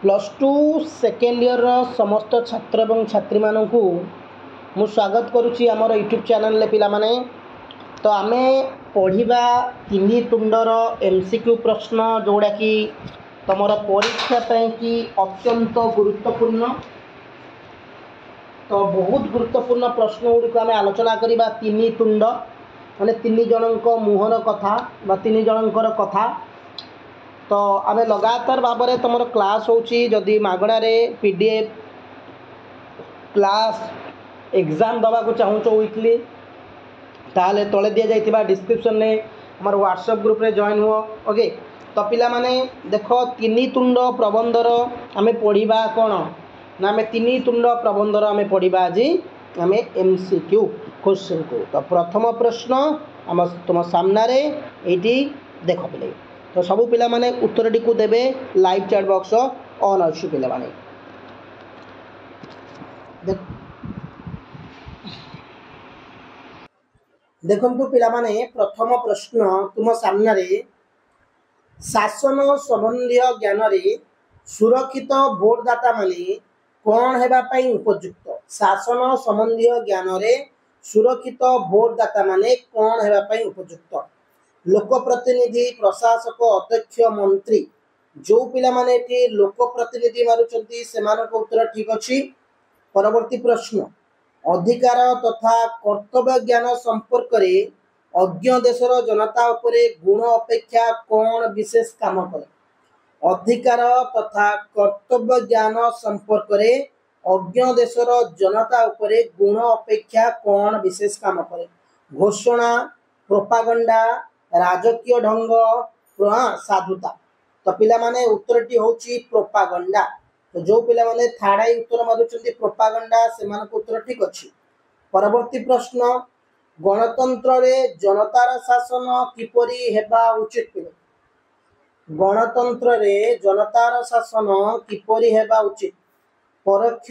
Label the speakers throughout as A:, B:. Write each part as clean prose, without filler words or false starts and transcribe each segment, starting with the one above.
A: Plus two second year समस्त छात्र एवं छात्री मानू मु स्वागत करुच्ची आमर यूट्यूब चैनल पिला माने। तो आमे पढ़िबा तिनि तुंडर एमसीक्यू प्रश्न जोड़ा कि तुम परीक्षा कि अत्यंत गुरुत्वपूर्ण। तो बहुत गुरुत्वपूर्ण प्रश्न गुड़िक आम आलोचना करवा तिनि तुंड माने तिनि जनक मुहर कथा बा तिनि जनकर कथा। तो आम लगातार भाव में तुम क्लास होची जदि मागणारे पीडीएफ क्लास एग्जाम दवा को चाहूँ वीकली ताले तले दि जाइए डिस्क्रिप्शन में हमार व्हाट्सएप ग्रुप रे जॉइन हुआ। ओके तो पिला माने देख तिनि तुंड प्रबंधर आम पढ़ा कौन ना आम तिनि तुंड प्रबंधर आम पढ़ा आज आम एमसीक्यू क्वेश्चन को। तो प्रथम प्रश्न आम तुम सामने ये देख पिले। तो सबू पिला माने उत्तरटी को देवे लाइव चैट बॉक्स ऑन अच्छी पिला माने देखंतु पिला माने प्रथम प्रश्न तुम सामने शासन संबंधी ज्ञान रे सुरक्षित भोटदाता माने कौन हेबा पई उपयुक्त। शासन संबंधी ज्ञान रे सुरक्षित भोटदाता माने कौन हेबा पई उपयुक्त। लोकप्रतिनिधि प्रशासक अध्यक्ष मंत्री जो पिला माने लोकप्रतिनिधि मारुचंती सेमानक उत्तर ठीक अछि। परवर्ती प्रश्न अधिकार तथा कर्तव्य ज्ञान संपर्क रे अज्ञ देशर जनता उपरे गुण अपेक्षा कौन विशेष काम करे। अधिकार तथा कर्तव्य ज्ञान संपर्क रे अज्ञ देशर जनता उपरे गुण अपेक्षा कौन विशेष काम करे। घोषणा प्रोपागंडा राजकीय ढंग साधुता। तो पिला माने उत्तरटी होची प्रोपागंडा। तो जो पिला माने थर्ड आई उत्तर मारुचंती प्रोपागंडा सेमानक उत्तर ठीक अछि। परवर्ती प्रश्न गणतंत्र रे जनतार शासन किपरि हेबा उचित पिले। गणतंत्र रे जनतार शासन किपरि हेबा उचित। परोक्ष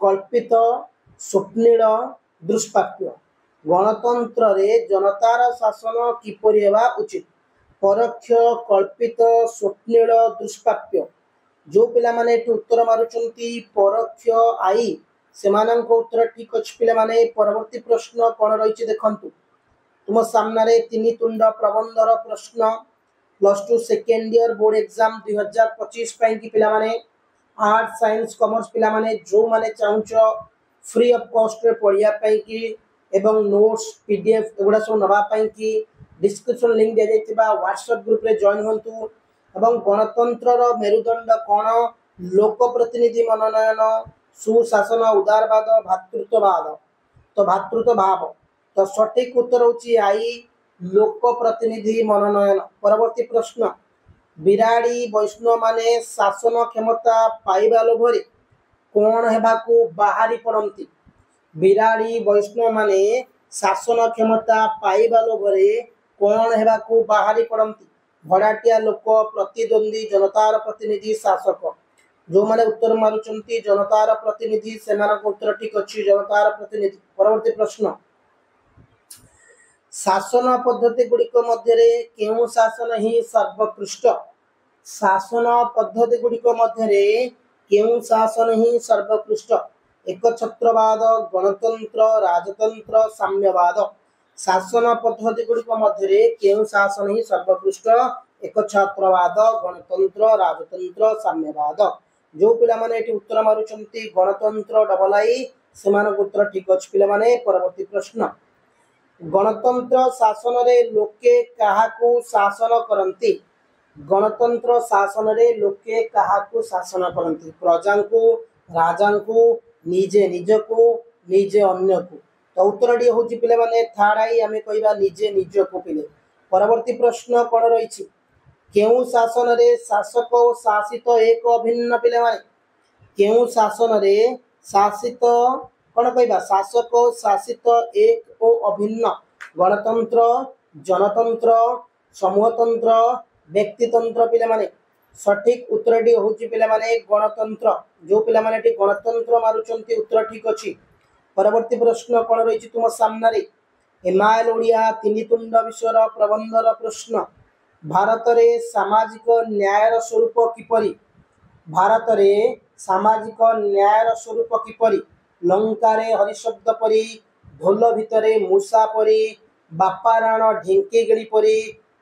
A: कल्पित स्वप्निल दुष्प्राप्य। गणतंत्र रे जनतार शासन किपरि हेबा उचित। परोक्ष कल्पित स्वप्निल दुष्प्राप्य। जो पिला माने उत्तर मारुचंती परोक्ष आई सेमानक उत्तर ठीक अछि पिला माने। परवर्ती प्रश्न कोन रहिछि देखंतु तुम सामने तिनि तुंड प्रबंधर प्रश्न plus two second year board exam 2025 पई कि पिला माने आर्ट साइंस कॉमर्स पिला माने जो माने चाहुच फ्री ऑफ कॉस्ट रे पढ़िया पई कि एवं नोट्स पीडीएफ एगुड़ा सब नवा पई कि डिस्क्रिप्शन लिंक दे जाइतिबा व्हाट्सएप ग्रुप रे जॉइन होंतु। एवं गणतंत्रर मेरुदंड कोन लोक प्रतिनिधि मनोनयन सुशासन उदारवाद भातृत्ववाद। तो भातृत्व भाव तो सठिक उत्तर होची आई लोक प्रतिनिधि मनोनयन। परवर्ती प्रश्न बिराड़ी वैष्णव माने शासन क्षमता पाइबा लोभरे कौन हेबाकू बाहरी पड़ती। बिराड़ी वैष्णव माने शासन क्षमता पाइबा लोभरे कौन हेबाकू बाहरी पड़ती। भड़ाटिया लोक प्रतिद्वंदी जनतार प्रतिनिधि शासक। जो माने उत्तर मारुचंती जनतार प्रतिनिधि सेमानक उत्तर ठीक अछि जनतार प्रतिनिधि। परवर्ती प्रश्न शासन पद्धति गुड़िक मध्य केउ शासन ही सर्वोत्कृष्ट। शासन पद्धति गुड़िक मध्य केउ शासन ही सर्वोत्कृष्ट। एकछत्रवाद गणतंत्र राजतंत्र साम्यवाद। शासन पद्धति गुड़िक मध्य केउ शासन ही सर्वोत्कृष्ट। एकछत्रवाद गणतंत्र राजतंत्र साम्यवाद। जो पिला माने एटी उत्तर मारुचंती गणतंत्र डबल आई सेमानक उत्तर ठीक अछि पिला माने। परवर्ती प्रश्न गणतंत्र शासन रे लोके काहाकू शासन करंती। गणतंत्र शासन रे लोके काहाकू शासन करंती। प्रजांकू राजांकू निजे निजकू निजे अन्यकू। तो उत्तरटी होची पिले माने थर्ड आई आमे कहबा निजे निजकू पिले। परवर्ती प्रश्न कोन रहिछि केउ शासन रे शासक और शासित एक अभिन्न पिले माने। केउ शासन रे शासित कोन कहबा शासक और शासित एक और अभिन्न। गणतंत्र जनतंत्र समूहतंत्र व्यक्तितंत्र पिले माने। सठिक उत्तरटी होची पिले माने गणतंत्र। जो पिले माने गणतंत्र मारुचंती उत्तर ठीक अछि। परवर्ती प्रश्न कोन रहिछि तुम सामने एमआईएल ओडिया तिनि तुंड विषयर प्रबंधर प्रश्न भारत रे सामाजिक न्यायर स्वरूप किपरि। भारत रे सामाजिक न्यायर स्वरूप किपरि लंकारे हरिशब्द परी ढोल भितरे मूषा परी बापाराण ढिंकी गिड़ी परी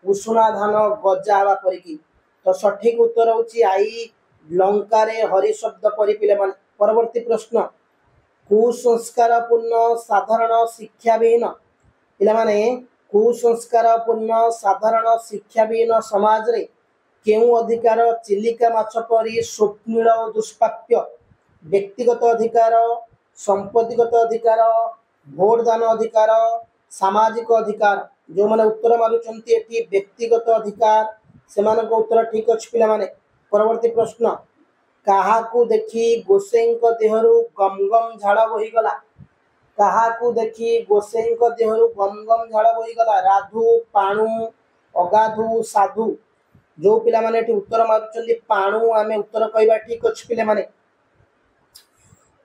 A: उषुना धान गजा हवा परी की। तो सठिक उत्तर होची आई लंकारे हरिशब्द परी पिले माने। परवर्ती प्रश्न कुसंस्कार पूर्ण साधारण शिक्षा विहीन पिला माने कुसंस्कार पूर्ण साधारण शिक्षा विहीन समाज रे केउ अधिकार चिलिका माछ परी स्वप्निल और दुष्प्राप्य व्यक्तिगत अधिकार संपत्तिगत अधिकार भोटदान अधिकार सामाजिक अधिकार जो माने उत्तर मारुचंती एठी व्यक्तिगत अधिकार सेमानक उत्तर ठीक अछि पिला माने। परवर्ती प्रश्न काहाकू देखी गोसेईंक देहरु गम गम झाड़ बही गला काहाकू देखी गोसेईंक देहरु गम गम झाड़ बही गला राधु पाणु अगाधु साधु जो पिला माने एठी उत्तर मारुचंती पाणु आमे उत्तर कहबा ठीक अछि पिला माने।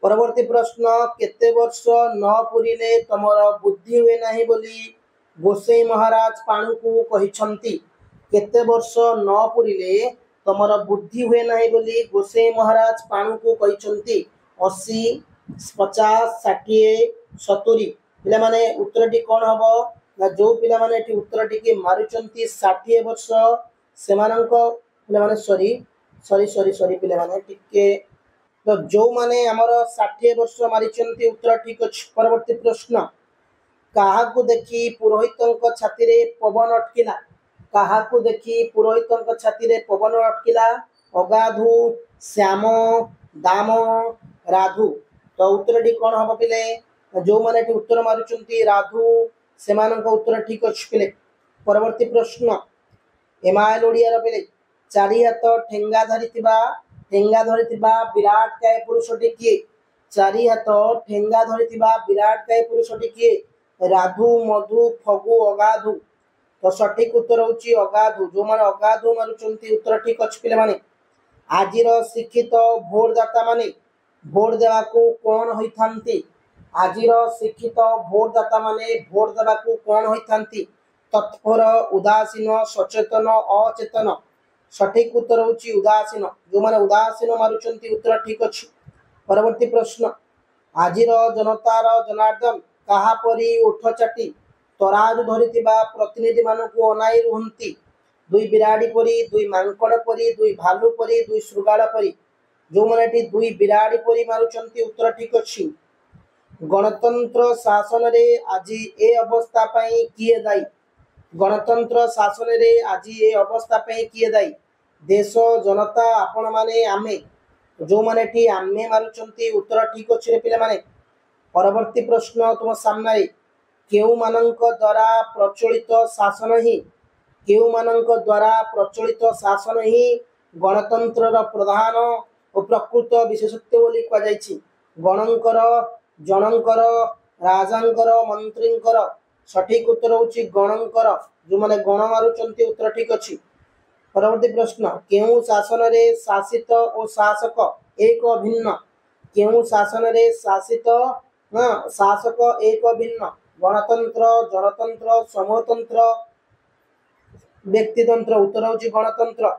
A: परवर्ती प्रश्न केते वर्ष न पुरिले तमर बुद्धि हुए नाही बोली गोसेई महाराज पाणु को कहिछंती केते वर्ष न पुरिले तमर बुद्धि हुए नाही बोली गोसेई महाराज पाणु को कहिछंती 80 50 60 70 पिला माने उत्तरटी कोन हबो ना जो पिला माने एठी उत्तरटी के मारुचंती 60 वर्ष सेमानंक पिला माने सॉरी पिला माने टिके तो जो माने हमर 60 वर्ष मारिचंती उत्तर ठीक अछि। परवर्ती प्रश्न काहाकू देखी पुरोहितंक छाती रे पवन अटकिला काहाकू देखी पुरोहितंक छाती रे पवन अटकिला अगाधु श्याम दाम राधु। तो उत्तरटी कोन हबो पिले जो माने एठी उत्तर मारुचंती राधु सेमानंक उत्तर ठीक अछि पिले। परवर्ती प्रश्न एमाइल ओडिया रो पिले चारि हाथ ठेंगा धरिथिबा विराट काय पुरुषटी किए चारि हाथ ठेंगा धरिथिबा विराट काय पुरुषटी किए राधु मधु फगु अगाधु। तो सठिक उत्तर होची अगाधु जो माने अगाधु मारुचंती उत्तर ठीक अछि पिले माने। आजिर शिक्षित भोटदाता माने भोट देवाकू कोन होइथांती आजिर शिक्षित भोटदाता माने भोट देवाकू कोन होइथांती तत्पर उदासीन सचेतन अचेतन। सठिक उत्तर होची उदासीन जो माने उदासीन मारुचंती उत्तर ठीक अछि। परवर्ती प्रश्न आजिर जनतार जनार्दन काहा परी उठ चाटी तराजु धरिथिबा प्रतिनिधि मानकू अनाई रुहंती दुई बिराडी परी दुई मांकड़ परी दुई भालू परी दुई सुगाड़ परी जो माने एठी दुई बिराडी परी मारुचंती उत्तर ठीक अछि। गणतंत्र शासन रे आजी ए अवस्था पई किए दाई गणतंत्र शासन रे आजी ए अवस्था पई किए दाई देश जनता आपण माने आमे जो माने एठी आमे मारुचंती उत्तर ठीक अछि रे पिला माने। परवर्ती प्रश्न तुम सामने केउ मानक द्वारा प्रचलित शासन ही केउ मानक द्वारा प्रचलित शासन ही गणतंत्र रो प्रधान और प्रकृत विशेषत्व बोली कह जायछि। गणंकर जनंकर राजांकर मंत्रींकर सठिक उत्तर होची गणंकर जो माने गण मारुचंती उत्तर ठीक अछि। परवर्ती प्रश्न केउ शासन रे शासित और शासक एक भिन्न केउ शासन रे शासित शासक एक भिन्न गणतंत्र जनतंत्र समूहतंत्र व्यक्तितंत्र उत्तर होची गणतंत्र।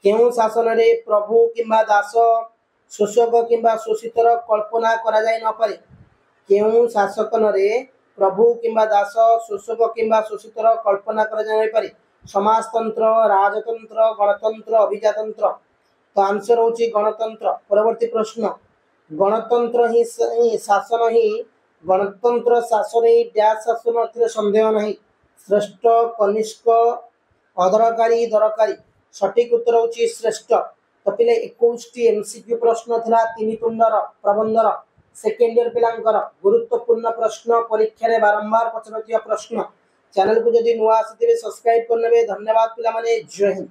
A: केउ शासन रे प्रभु किंबा दास शोषक किंबा शोषितर कल्पना करा जाय न पारे केउ शासकन रे प्रभु किंबा दास शोषक किंबा शोषितर कल्पना करा जाय न पारे समाजतंत्र राजतंत्र गणतंत्र अभिजातंत्र। तो आंसर होची गणतंत्र। परवर्ती प्रश्न गणतंत्र ही शासन ही गणतंत्र शासन ही डैश शासन अथिरे संदेह नहीं श्रेष्ठ कनिष्ठ अदरकारी दरकारी सठिक उत्तर होची श्रेष्ठ। तो पिले 21 टी एमसीक्यू प्रश्न थिला तीन तुंडर प्रबंधर सेकेंड ईयर पिलांकर गुरुत्वपूर्ण प्रश्न परीक्षा रे बारंबार पचरतिया प्रश्न चैनल को जदि नुआ आसीथिबे सब्सक्राइब करनेबे। धन्यवाद पिला माने जय हिंद।